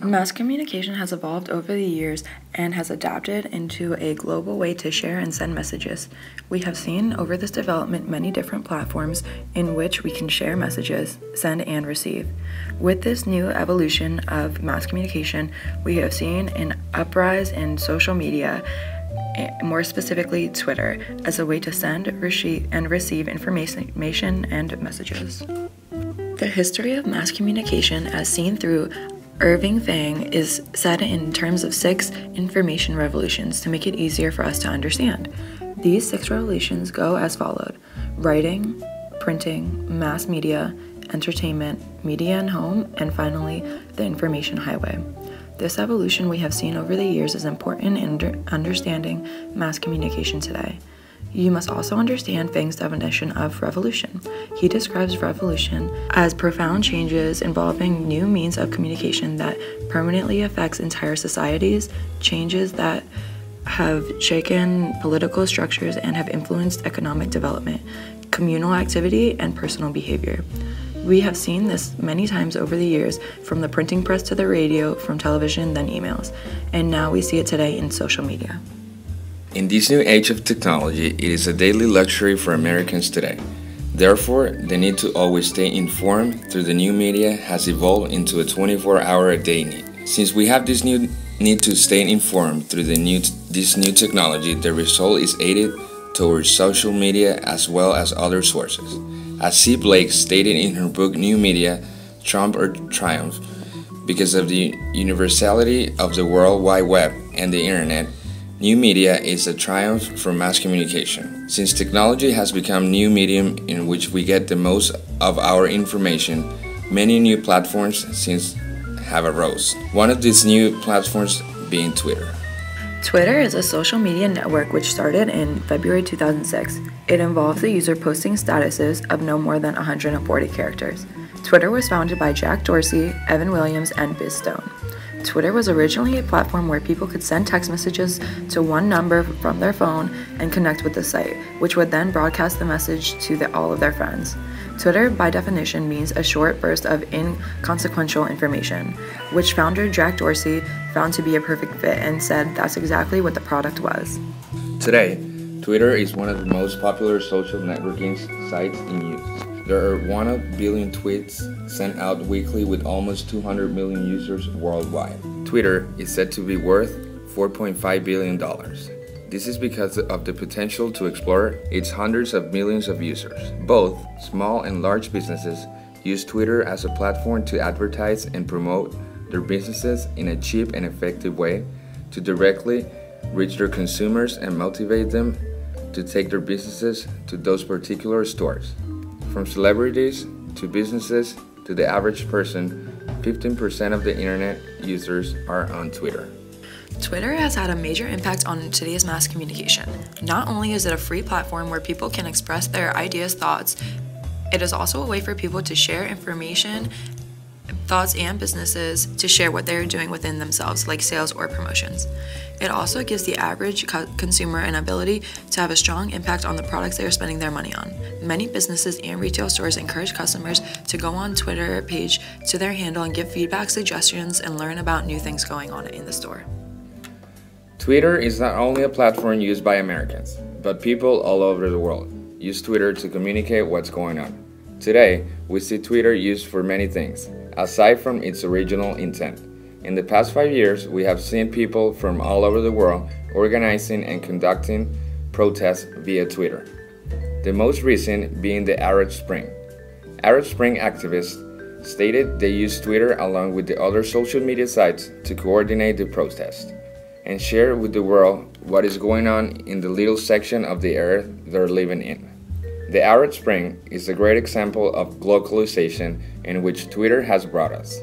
Mass communication has evolved over the years and has adapted into a global way to share and send messages. We have seen over this development many different platforms in which we can share messages, send and receive. With this new evolution of mass communication, we have seen an uprise in social media, more specifically Twitter, as a way to send, receive, and receive information and messages. The history of mass communication, as seen through Irving Fang, is said in terms of 6 information revolutions to make it easier for us to understand. These 6 revolutions go as followed: writing, printing, mass media, entertainment, media and home, and finally, the information highway. This evolution we have seen over the years is important in understanding mass communication today. You must also understand Fang's definition of revolution. He describes revolution as profound changes involving new means of communication that permanently affects entire societies, changes that have shaken political structures and have influenced economic development, communal activity, and personal behavior. We have seen this many times over the years, from the printing press to the radio, from television, then emails, and now we see it today in social media. In this new age of technology, it is a daily luxury for Americans today. Therefore, the need to always stay informed through the new media has evolved into a 24-hour-a-day need. Since we have this new need to stay informed through this new technology, the result is aided towards social media as well as other sources. As C. Blake stated in her book New Media, Trump or Triumph, because of the universality of the World Wide Web and the Internet, new media is a triumph for mass communication. Since technology has become new medium in which we get the most of our information, many new platforms since have arose. One of these new platforms being Twitter. Twitter is a social media network which started in February 2006. It involves the user posting statuses of no more than 140 characters. Twitter was founded by Jack Dorsey, Evan Williams, and Biz Stone. Twitter was originally a platform where people could send text messages to one number from their phone and connect with the site, which would then broadcast the message to all of their friends. Twitter, by definition, means a short burst of inconsequential information, which founder Jack Dorsey found to be a perfect fit and said that's exactly what the product was. Today, Twitter is one of the most popular social networking sites in use. There are 1 billion tweets sent out weekly with almost 200 million users worldwide. Twitter is said to be worth $4.5 billion. This is because of the potential to explore its hundreds of millions of users. Both small and large businesses use Twitter as a platform to advertise and promote their businesses in a cheap and effective way to directly reach their consumers and motivate them to take their businesses to those particular stores. From celebrities to businesses to the average person, 15% of the internet users are on Twitter. Twitter has had a major impact on today's mass communication. Not only is it a free platform where people can express their ideas, thoughts, it is also a way for people to share information, thoughts, and businesses to share what they're doing within themselves, like sales or promotions. It also gives the average consumer an ability to have a strong impact on the products they are spending their money on. Many businesses and retail stores encourage customers to go on Twitter page to their handle and give feedback, suggestions, and learn about new things going on in the store. Twitter is not only a platform used by Americans, but people all over the world use Twitter to communicate what's going on. Today, we see Twitter used for many things, aside from its original intent. In the past 5 years, we have seen people from all over the world organizing and conducting protests via Twitter. The most recent being the Arab Spring. Arab Spring activists stated they used Twitter along with the other social media sites to coordinate the protest and share with the world what is going on in the little section of the earth they're living in. The Arab Spring is a great example of globalization in which Twitter has brought us.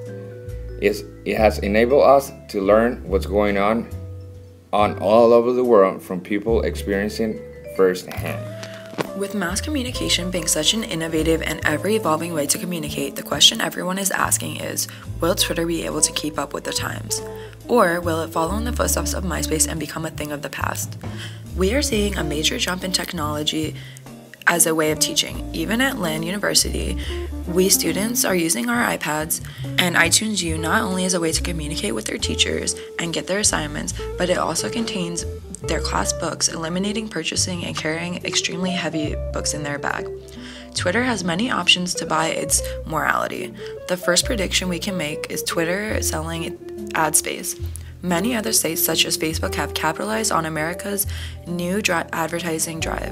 It has enabled us to learn what's going on all over the world from people experiencing firsthand. With mass communication being such an innovative and ever-evolving way to communicate, the question everyone is asking is, will Twitter be able to keep up with the times? Or will it follow in the footsteps of MySpace and become a thing of the past? We are seeing a major jump in technology as a way of teaching. Even at Land University, we students are using our iPads and iTunes U not only as a way to communicate with their teachers and get their assignments, but it also contains their class books, eliminating purchasing and carrying extremely heavy books in their bag. Twitter has many options to buy its morality. The first prediction we can make is Twitter selling ad space. Many other sites, such as Facebook, have capitalized on America's new advertising drive,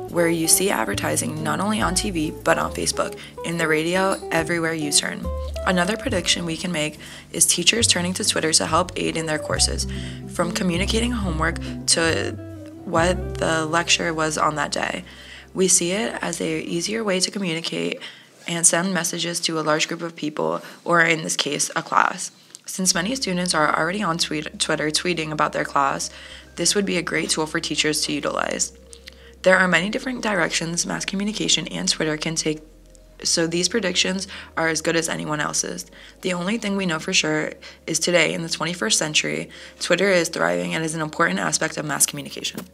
where you see advertising not only on TV, but on Facebook, in the radio, everywhere you turn. Another prediction we can make is teachers turning to Twitter to help aid in their courses, from communicating homework to what the lecture was on that day. We see it as an easier way to communicate and send messages to a large group of people, or in this case, a class. Since many students are already on Twitter tweeting about their class, this would be a great tool for teachers to utilize. There are many different directions mass communication and Twitter can take, so these predictions are as good as anyone else's. The only thing we know for sure is today, in the 21st century, Twitter is thriving and is an important aspect of mass communication.